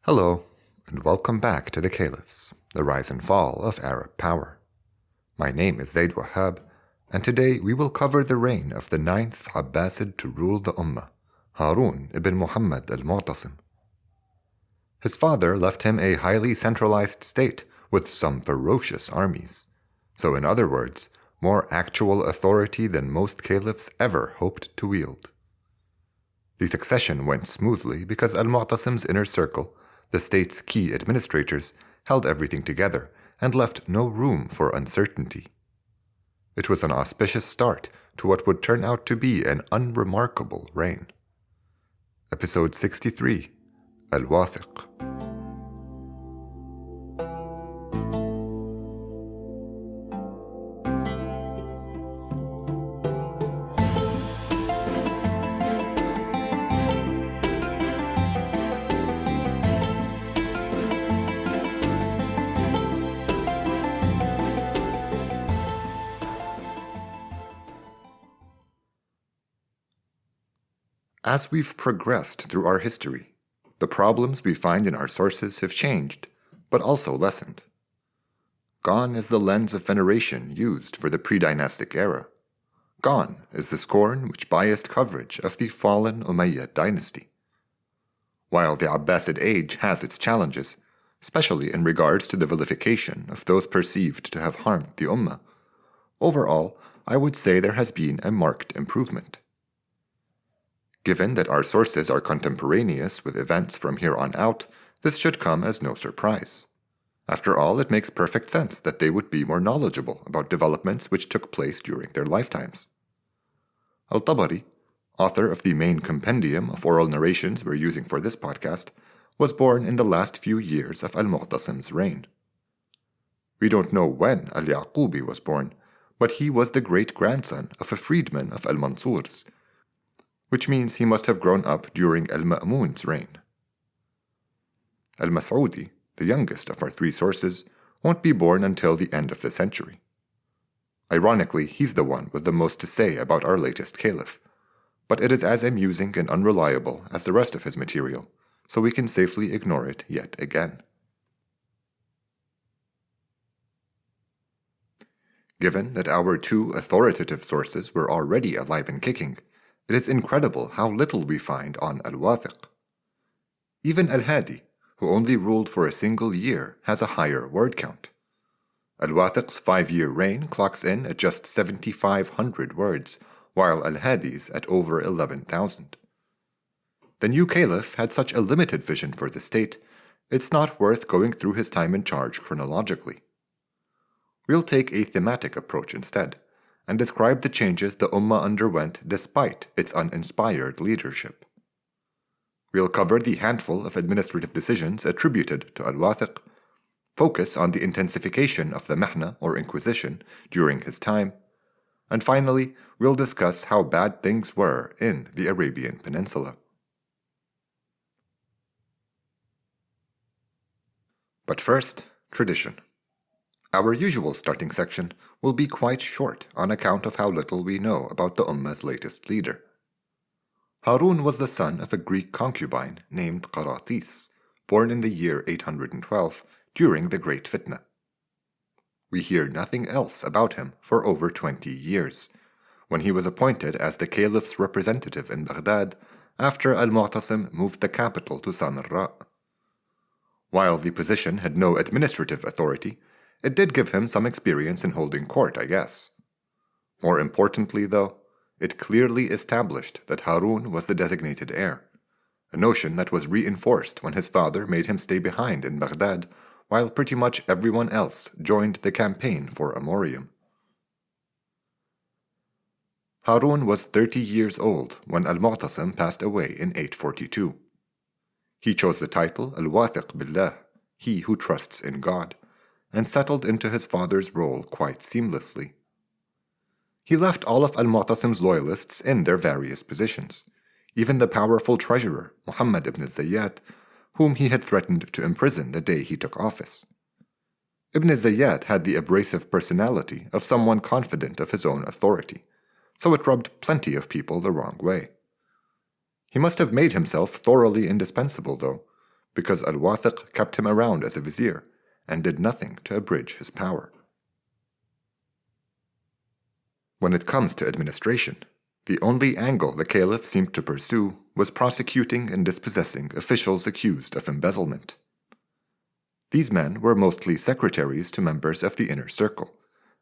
Hello, and welcome back to the Caliphs, the rise and fall of Arab power. My name is Zaid Wahab, and today we will cover the reign of the 9th Abbasid to rule the Ummah, Haoon ibn Muhammad al-Mu'tasim. His father left him a highly centralized state with some ferocious armies, so in other words, more actual authority than most caliphs ever hoped to wield. The succession went smoothly because al-Mu'tasim's inner circle, the state's key administrators, held everything together and left no room for uncertainty. It was an auspicious start to what would turn out to be an unremarkable reign. Episode 63, Al Watheq. As we've progressed through our history, the problems we find in our sources have changed, but also lessened. Gone is the lens of veneration used for the pre-dynastic era. Gone is the scorn which biased coverage of the fallen Umayyad dynasty. While the Abbasid age has its challenges, especially in regards to the vilification of those perceived to have harmed the Ummah, overall, I would say there has been a marked improvement. Given that our sources are contemporaneous with events from here on out, this should come as no surprise. After all, it makes perfect sense that they would be more knowledgeable about developments which took place during their lifetimes. Al-Tabari, author of the main compendium of oral narrations we're using for this podcast, was born in the last few years of Al-Mu'tasim's reign. We don't know when Al-Yaqubi was born, but he was the great-grandson of a freedman of Al-Mansur's, which means he must have grown up during Al-Ma'mun's reign. Al-Mas'udi, the youngest of our three sources, won't be born until the end of the century. Ironically, he's the one with the most to say about our latest caliph, but it is as amusing and unreliable as the rest of his material, so we can safely ignore it yet again. Given that our two authoritative sources were already alive and kicking, it is incredible how little we find on Al Watheq. Even Al-Hadi, who only ruled for a single year, has a higher word count. Al Watheq's 5-year reign clocks in at just 7,500 words, while Al-Hadi's at over 11,000. The new caliph had such a limited vision for the state, it's not worth going through his time in charge chronologically. We'll take a thematic approach instead, and describe the changes the Ummah underwent despite its uninspired leadership. We'll cover the handful of administrative decisions attributed to Al-Watheq, focus on the intensification of the Mahna or Inquisition during his time, and finally, we'll discuss how bad things were in the Arabian Peninsula. But first, tradition. Our usual starting section will be quite short on account of how little we know about the Ummah's latest leader. Haoon was the son of a Greek concubine named Qaratis, born in the year 812 during the Great Fitna. We hear nothing else about him for over 20 years, when he was appointed as the caliph's representative in Baghdad after Al-Mu'tasim moved the capital to Samarra. While the position had no administrative authority, it did give him some experience in holding court, I guess. More importantly, though, it clearly established that Haoon was the designated heir, a notion that was reinforced when his father made him stay behind in Baghdad, while pretty much everyone else joined the campaign for Amorium. Haoon was 30 years old when Al-Mu'tasim passed away in 842. He chose the title Al-Watheq Billah, he who trusts in God, and settled into his father's role quite seamlessly. He left all of Al-Mu'tasim's loyalists in their various positions, even the powerful treasurer, Muhammad ibn Zayyat, whom he had threatened to imprison the day he took office. Ibn Zayyat had the abrasive personality of someone confident of his own authority, so it rubbed plenty of people the wrong way. He must have made himself thoroughly indispensable, though, because al Watheq kept him around as a vizier and did nothing to abridge his power. When it comes to administration, the only angle the caliph seemed to pursue was prosecuting and dispossessing officials accused of embezzlement. These men were mostly secretaries to members of the inner circle,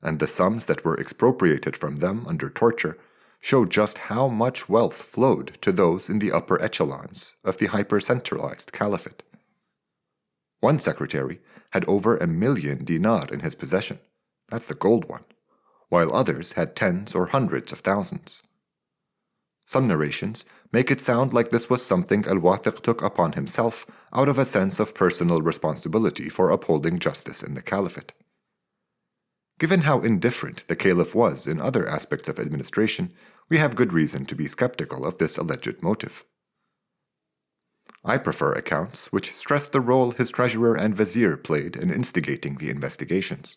and the sums that were expropriated from them under torture show just how much wealth flowed to those in the upper echelons of the hyper-centralized caliphate. One secretary had over 1,000,000 dinar in his possession, that's the gold one, while others had tens or hundreds of thousands. Some narrations make it sound like this was something al Watheq took upon himself out of a sense of personal responsibility for upholding justice in the caliphate. Given how indifferent the caliph was in other aspects of administration, we have good reason to be skeptical of this alleged motive. I prefer accounts which stress the role his treasurer and vizier played in instigating the investigations.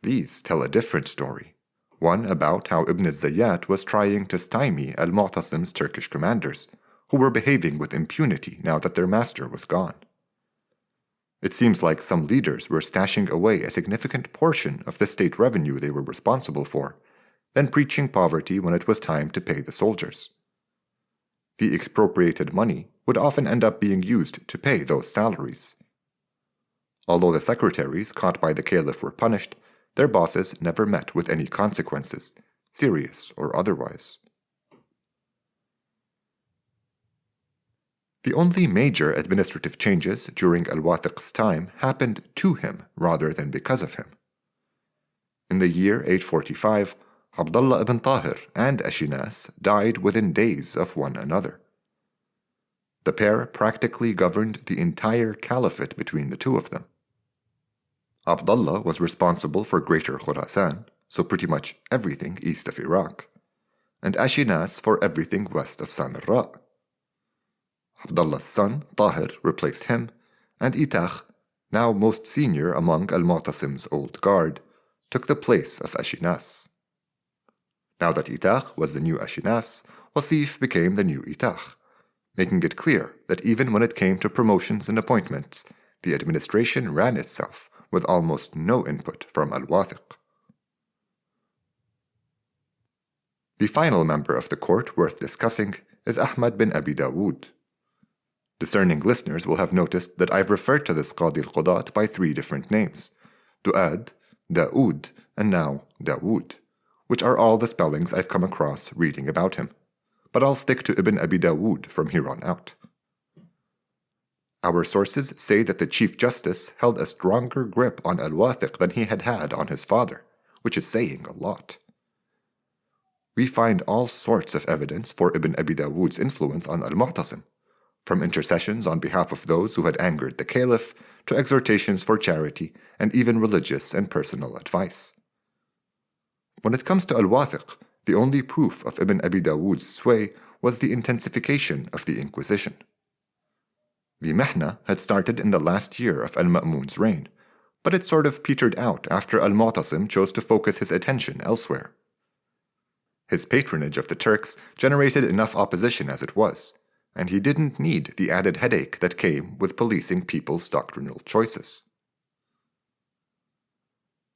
These tell a different story, one about how Ibn Zayyat was trying to stymie al-Mu'tasim's Turkish commanders, who were behaving with impunity now that their master was gone. It seems like some leaders were stashing away a significant portion of the state revenue they were responsible for, then preaching poverty when it was time to pay the soldiers. The expropriated money would often end up being used to pay those salaries. Although the secretaries caught by the caliph were punished, their bosses never met with any consequences, serious or otherwise. The only major administrative changes during al Watheq's time happened to him rather than because of him. In the year 845, Abdullah ibn Tahir and Ashinas died within days of one another. The pair practically governed the entire caliphate between the two of them. Abdullah was responsible for Greater Khurasan, so pretty much everything east of Iraq, and Ashinas for everything west of Samarra. Abdullah's son, Tahir, replaced him, and Itaq, now most senior among al-Mu'tasim's old guard, took the place of Ashinas. Now that Itaq was the new Ashinas, Wasif became the new Itaq, making it clear that even when it came to promotions and appointments, the administration ran itself with almost no input from al Watheq. The final member of the court worth discussing is Ahmad bin Abi Dawood. Discerning listeners will have noticed that I've referred to this Qadi al-Qudat by 3 different names: Du'ad, Daoud, and now Dawood, which are all the spellings I've come across reading about him, but I'll stick to Ibn Abi Dawood from here on out. Our sources say that the Chief Justice held a stronger grip on al Watheq than he had had on his father, which is saying a lot. We find all sorts of evidence for Ibn Abi Dawood's influence on al-Mu'tasim, from intercessions on behalf of those who had angered the caliph to exhortations for charity and even religious and personal advice. When it comes to al Watheq, the only proof of Ibn Abi Dawood's sway was the intensification of the Inquisition. The Mihna had started in the last year of al-Ma'mun's reign, but it sort of petered out after al-Mu'tasim chose to focus his attention elsewhere. His patronage of the Turks generated enough opposition as it was, and he didn't need the added headache that came with policing people's doctrinal choices.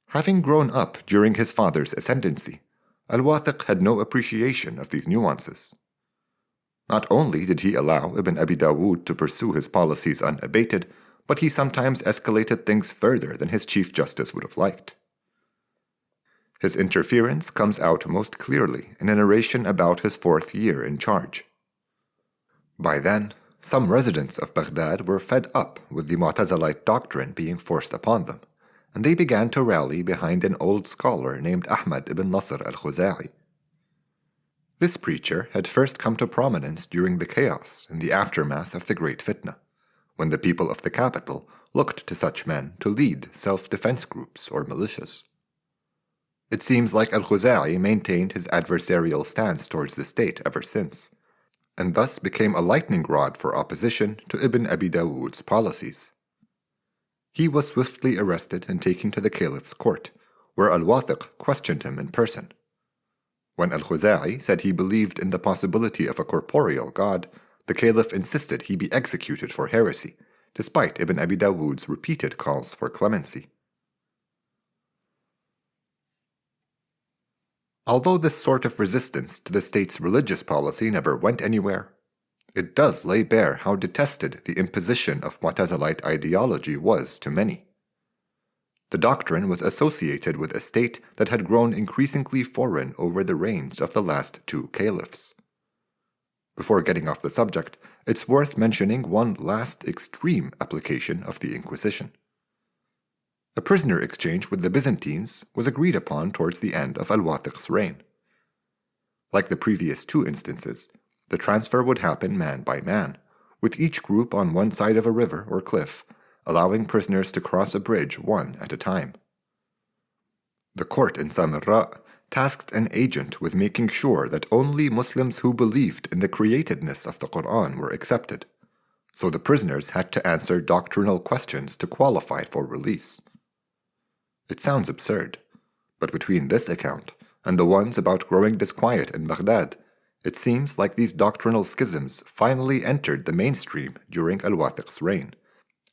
Having grown up during his father's ascendancy, al Watheq had no appreciation of these nuances. Not only did he allow Ibn Abi Dawood to pursue his policies unabated, but he sometimes escalated things further than his Chief Justice would have liked. His interference comes out most clearly in a narration about his 4th year in charge. By then, some residents of Baghdad were fed up with the Mu'tazilite doctrine being forced upon them, and they began to rally behind an old scholar named Ahmad ibn Nasr al-Khuza'i. This preacher had first come to prominence during the chaos in the aftermath of the Great Fitna, when the people of the capital looked to such men to lead self-defense groups or militias. It seems like al-Khuza'i maintained his adversarial stance towards the state ever since, and thus became a lightning rod for opposition to Ibn Abi Dawood's policies. He was swiftly arrested and taken to the caliph's court, where al Watheq questioned him in person. When al-Khuza'i said he believed in the possibility of a corporeal god, the caliph insisted he be executed for heresy, despite Ibn Abi Dawood's repeated calls for clemency. Although this sort of resistance to the state's religious policy never went anywhere, it does lay bare how detested the imposition of Mu'tazilite ideology was to many. The doctrine was associated with a state that had grown increasingly foreign over the reigns of the last two caliphs. Before getting off the subject, it's worth mentioning one last extreme application of the Inquisition. A prisoner exchange with the Byzantines was agreed upon towards the end of al Watheq's reign. Like the previous two instances, the transfer would happen man by man, with each group on one side of a river or cliff, allowing prisoners to cross a bridge one at a time. The court in Samarra tasked an agent with making sure that only Muslims who believed in the createdness of the Quran were accepted, so the prisoners had to answer doctrinal questions to qualify for release. It sounds absurd, but between this account and the ones about growing disquiet in Baghdad, it seems like these doctrinal schisms finally entered the mainstream during al Watheq's reign,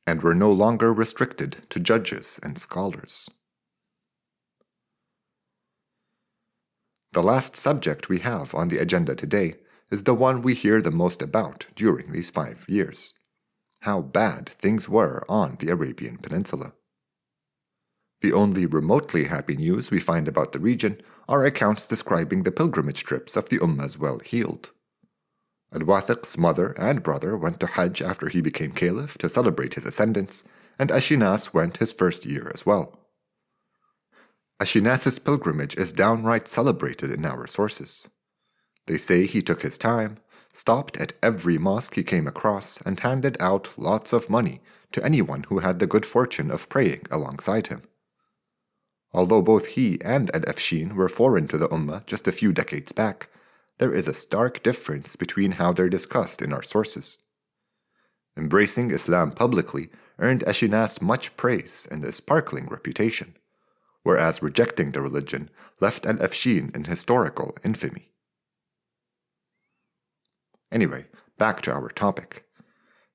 and were no longer restricted to judges and scholars. The last subject we have on the agenda today is the one we hear the most about during these 5 years: how bad things were on the Arabian Peninsula. The only remotely happy news we find about the region are accounts describing the pilgrimage trips of the Ummah's well-heeled. Al Watheq's mother and brother went to Hajj after he became caliph to celebrate his ascendance, and Ashinas went his first year as well. Ashinas's pilgrimage is downright celebrated in our sources. They say he took his time, stopped at every mosque he came across, and handed out lots of money to anyone who had the good fortune of praying alongside him. Although both he and Al-Afshin were foreign to the Ummah just a few decades back, there is a stark difference between how they're discussed in our sources. Embracing Islam publicly earned Ashinas much praise and a sparkling reputation, whereas rejecting the religion left Al-Afshin in historical infamy. Anyway, back to our topic.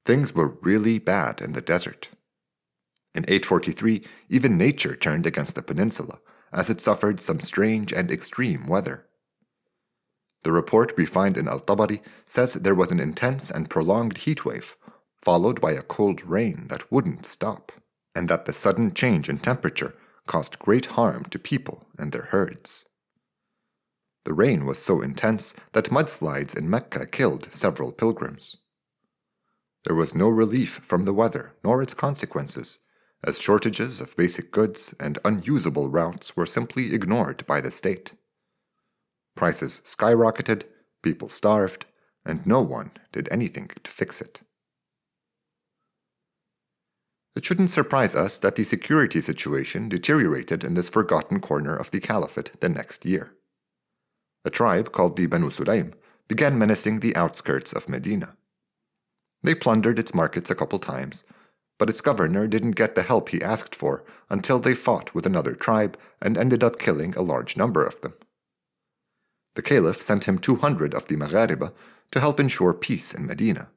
Things were really bad in the desert. In 843, even nature turned against the peninsula, as it suffered some strange and extreme weather. The report we find in Al-Tabari says there was an intense and prolonged heat wave, followed by a cold rain that wouldn't stop, and that the sudden change in temperature caused great harm to people and their herds. The rain was so intense that mudslides in Mecca killed several pilgrims. There was no relief from the weather nor its consequences, as shortages of basic goods and unusable routes were simply ignored by the state. Prices skyrocketed, people starved, and no one did anything to fix it. It shouldn't surprise us that the security situation deteriorated in this forgotten corner of the caliphate the next year. A tribe called the Banu Sulaym began menacing the outskirts of Medina. They plundered its markets a couple times, but its governor didn't get the help he asked for until they fought with another tribe and ended up killing a large number of them. The caliph sent him 200 of the Maghariba to help ensure peace in Medina,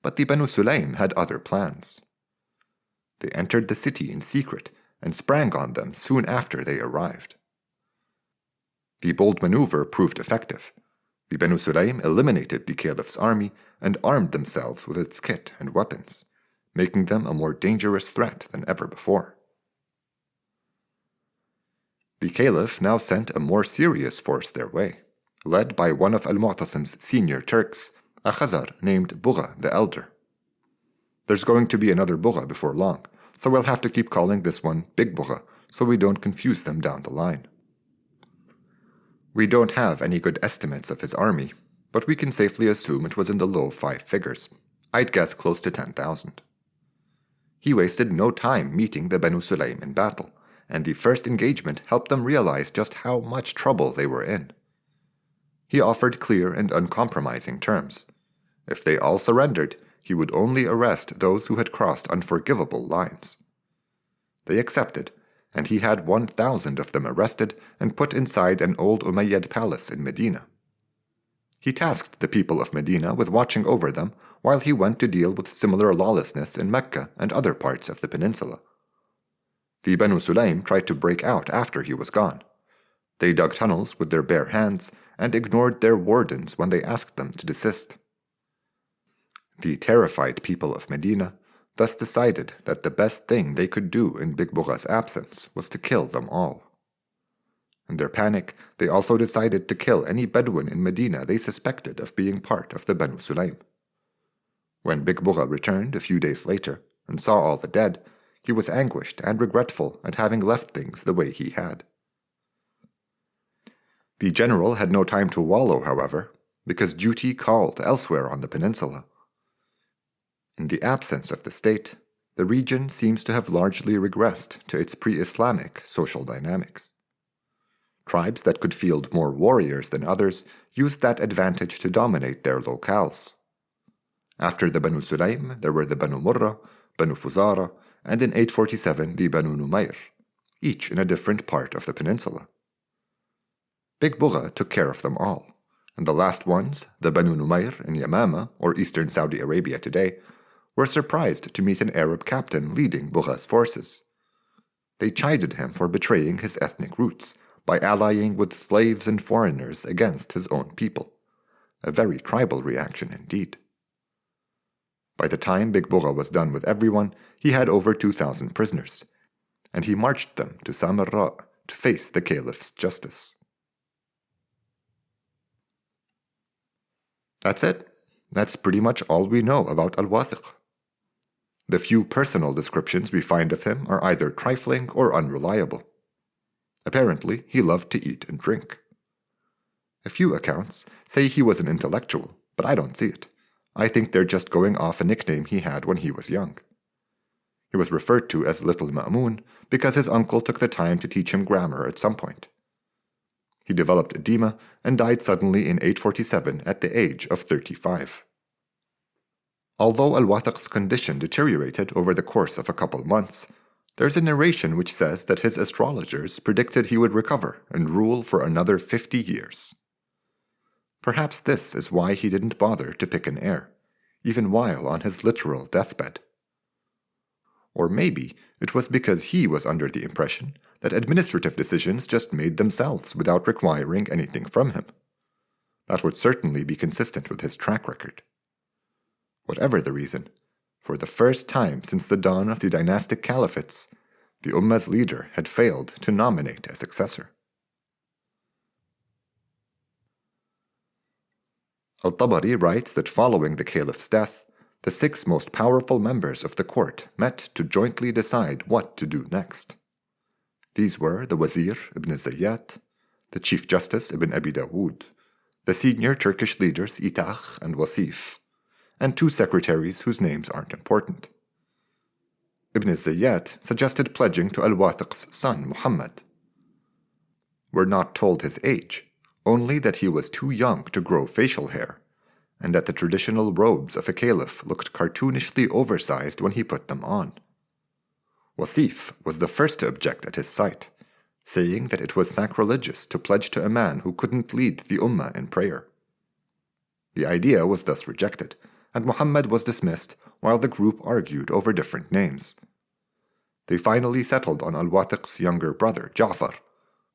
but the Banu Sulaym had other plans. They entered the city in secret and sprang on them soon after they arrived. The bold maneuver proved effective. The Banu Sulaym eliminated the caliph's army and armed themselves with its kit and weapons, making them a more dangerous threat than ever before. The caliph now sent a more serious force their way, led by one of Al-Mu'tasim's senior Turks, a Khazar named Bugha the Elder. There's going to be another Bugha before long, so we'll have to keep calling this one Big Bugha so we don't confuse them down the line. We don't have any good estimates of his army, but we can safely assume it was in the low 5 figures. I'd guess close to 10,000. He wasted no time meeting the Banu Sulaym in battle, and the first engagement helped them realize just how much trouble they were in. He offered clear and uncompromising terms. If they all surrendered, he would only arrest those who had crossed unforgivable lines. They accepted, and he had 1,000 of them arrested and put inside an old Umayyad palace in Medina. He tasked the people of Medina with watching over them while he went to deal with similar lawlessness in Mecca and other parts of the peninsula. The Banu Sulaym tried to break out after he was gone. They dug tunnels with their bare hands and ignored their wardens when they asked them to desist. The terrified people of Medina thus decided that the best thing they could do in Big Bugha's absence was to kill them all. In their panic, they also decided to kill any Bedouin in Medina they suspected of being part of the Banu Sulaym. When Big Bugha returned a few days later and saw all the dead, he was anguished and regretful at having left things the way he had. The general had no time to wallow, however, because duty called elsewhere on the peninsula. In the absence of the state, the region seems to have largely regressed to its pre-Islamic social dynamics. Tribes that could field more warriors than others used that advantage to dominate their locales. After the Banu Sulaym, there were the Banu Murra, Banu Fuzara, and in 847 the Banu Numayr, each in a different part of the peninsula. Big Bugha took care of them all, and the last ones, the Banu Numayr in Yamama, or eastern Saudi Arabia today, were surprised to meet an Arab captain leading Bugha's forces. They chided him for betraying his ethnic roots by allying with slaves and foreigners against his own people, a very tribal reaction indeed. By the time Big Bugha was done with everyone, he had over 2,000 prisoners, and he marched them to Samarra to face the caliph's justice. That's it. That's pretty much all we know about al Watheq. The few personal descriptions we find of him are either trifling or unreliable. Apparently, he loved to eat and drink. A few accounts say he was an intellectual, but I don't see it. I think they're just going off a nickname he had when he was young. He was referred to as Little Ma'mun because his uncle took the time to teach him grammar at some point. He developed edema and died suddenly in 847 at the age of 35. Although al Watheq's condition deteriorated over the course of a couple months, there's a narration which says that his astrologers predicted he would recover and rule for another 50 years. Perhaps this is why he didn't bother to pick an heir, even while on his literal deathbed. Or maybe it was because he was under the impression that administrative decisions just made themselves without requiring anything from him. That would certainly be consistent with his track record. Whatever the reason, for the first time since the dawn of the dynastic caliphates, the Ummah's leader had failed to nominate a successor. Al-Tabari writes that following the caliph's death, the 6 most powerful members of the court met to jointly decide what to do next. These were the Wazir ibn Zayyat, the Chief Justice ibn Abi Dawood, the senior Turkish leaders Itah and Wasif, and 2 secretaries whose names aren't important. Ibn Zayyat suggested pledging to al Watheq's son Muhammad. We're not told his age, only that he was too young to grow facial hair, and that the traditional robes of a caliph looked cartoonishly oversized when he put them on. Wasif was the first to object at his sight, saying that it was sacrilegious to pledge to a man who couldn't lead the Ummah in prayer. The idea was thus rejected, and Muhammad was dismissed while the group argued over different names. They finally settled on al Watheq's younger brother, Ja'far,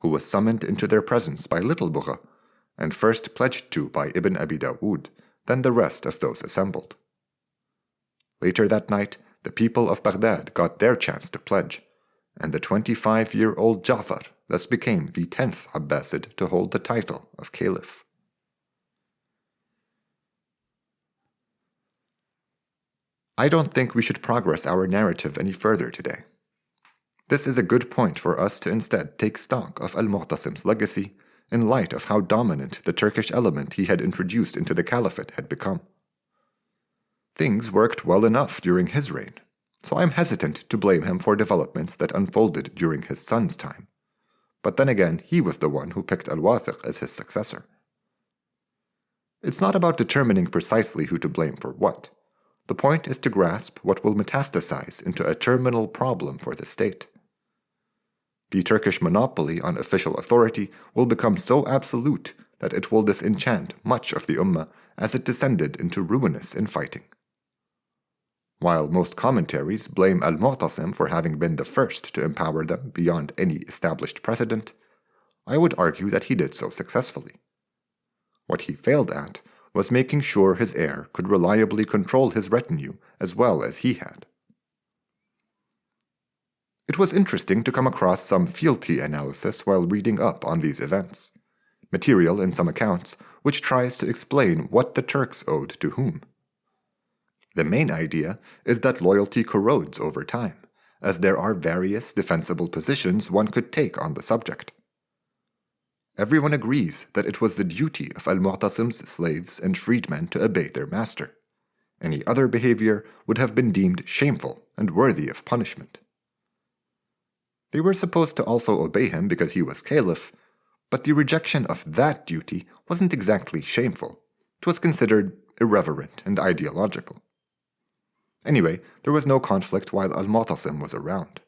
who was summoned into their presence by Little Bugha, and first pledged to by Ibn Abi Dawood, then the rest of those assembled. Later that night, the people of Baghdad got their chance to pledge, and the 25-year-old Ja'far thus became the 10th Abbasid to hold the title of caliph. I don't think we should progress our narrative any further today. This is a good point for us to instead take stock of al-Mu'tasim's legacy in light of how dominant the Turkish element he had introduced into the caliphate had become. Things worked well enough during his reign, so I am hesitant to blame him for developments that unfolded during his son's time. But then again, he was the one who picked al Watheq as his successor. It's not about determining precisely who to blame for what. The point is to grasp what will metastasize into a terminal problem for the state. The Turkish monopoly on official authority will become so absolute that it will disenchant much of the Ummah as it descended into ruinous infighting. While most commentaries blame al-Mu'tasim for having been the first to empower them beyond any established precedent, I would argue that he did so successfully. What he failed at was making sure his heir could reliably control his retinue as well as he had. It was interesting to come across some fealty analysis while reading up on these events, material in some accounts which tries to explain what the Turks owed to whom. The main idea is that loyalty corrodes over time, as there are various defensible positions one could take on the subject. Everyone agrees that it was the duty of al-Mu'tasim's slaves and freedmen to obey their master. Any other behavior would have been deemed shameful and worthy of punishment. They were supposed to also obey him because he was caliph, but the rejection of that duty wasn't exactly shameful. It was considered irreverent and ideological. Anyway, there was no conflict while al-Mu'tasim was around.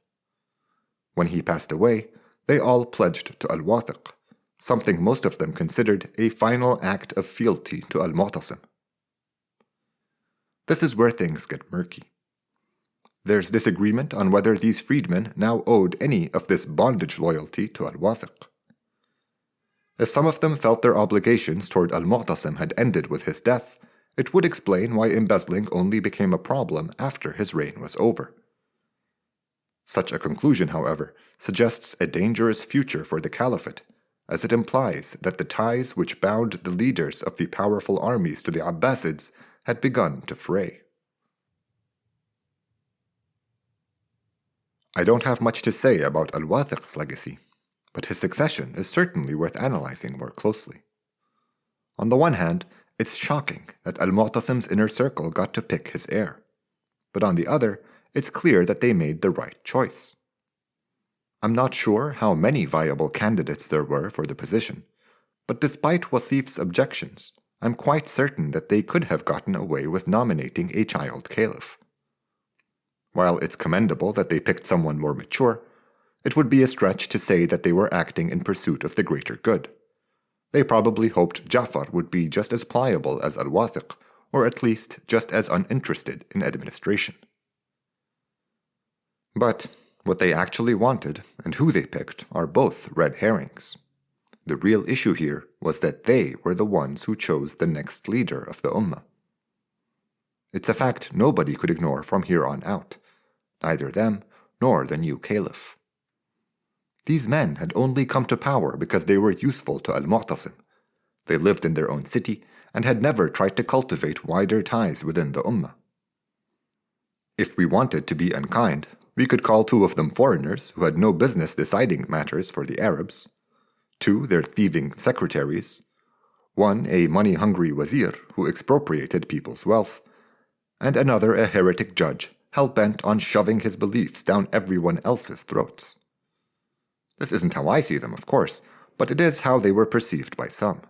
When he passed away, they all pledged to al Watheq, something most of them considered a final act of fealty to al-Mu'tasim. This is where things get murky. There's disagreement on whether these freedmen now owed any of this bondage loyalty to al Watheq. If some of them felt their obligations toward al-Mu'tasim had ended with his death, it would explain why embezzling only became a problem after his reign was over. Such a conclusion, however, suggests a dangerous future for the caliphate, as it implies that the ties which bound the leaders of the powerful armies to the Abbasids had begun to fray. I don't have much to say about al Watheq's legacy, but his succession is certainly worth analyzing more closely. On the one hand, it's shocking that al-Mu'tasim's inner circle got to pick his heir, but on the other, it's clear that they made the right choice. I'm not sure how many viable candidates there were for the position, but despite Wasif's objections, I'm quite certain that they could have gotten away with nominating a child caliph. While it's commendable that they picked someone more mature, it would be a stretch to say that they were acting in pursuit of the greater good. They probably hoped Ja'far would be just as pliable as al Watheq, or at least just as uninterested in administration. But what they actually wanted and who they picked are both red herrings. The real issue here was that they were the ones who chose the next leader of the Ummah. It's a fact nobody could ignore from here on out, neither them nor the new caliph. These men had only come to power because they were useful to al-Mu'tasim. They lived in their own city and had never tried to cultivate wider ties within the Ummah. If we wanted to be unkind, we could call two of them foreigners who had no business deciding matters for the Arabs, two their thieving secretaries, one a money-hungry wazir who expropriated people's wealth, and another a heretic judge hell-bent on shoving his beliefs down everyone else's throats. This isn't how I see them, of course, but it is how they were perceived by some.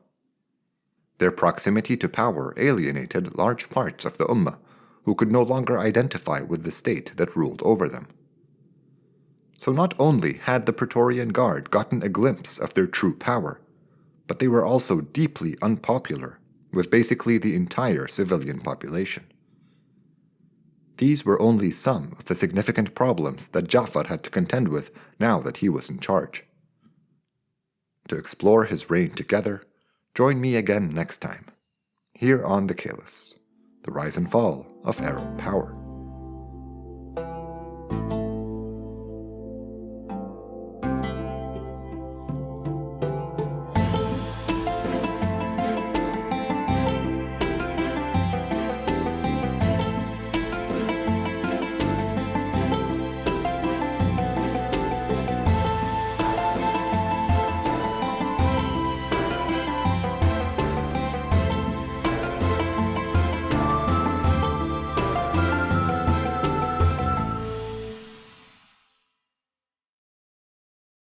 Their proximity to power alienated large parts of the Ummah, who could no longer identify with the state that ruled over them. So not only had the Praetorian Guard gotten a glimpse of their true power, but they were also deeply unpopular with basically the entire civilian population. These were only some of the significant problems that Ja'far had to contend with now that he was in charge. To explore his reign together, join me again next time, here on The Caliphs, the rise and fall of Arab power.